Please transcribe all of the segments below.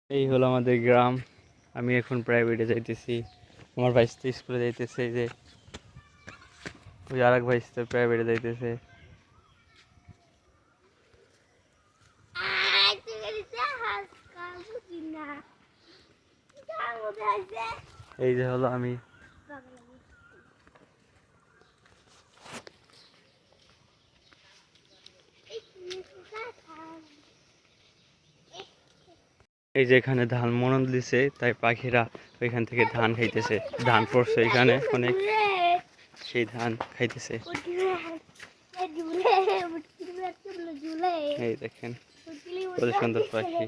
এই হলো আমাদের গ্রাম। আমি এখন প্রাইভেটে যাইতেছি, আমার ভাই তো স্কুলে যাইতেছে। এই যে ওই আর এক ভাই তো প্রাইভেটে যাইতেছে। এই যে হলো আমি। এই যে এখানে ধান মনন দিছে, তাই পাখিরা ওইখান থেকে ধান খাইতেছে। ধান পড়ছে এখানে অনেক, সেই ধান খাইতেছে। এই দেখেন কত সুন্দর পাখি।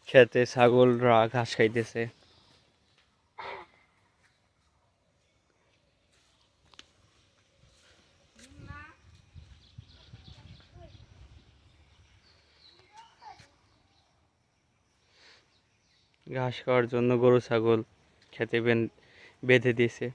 খেতে ছাগলরা ঘাস খাইতেছে। ঘাস খাওয়ার জন্য গরু ছাগল খেতে বেঁধে দিয়েছে।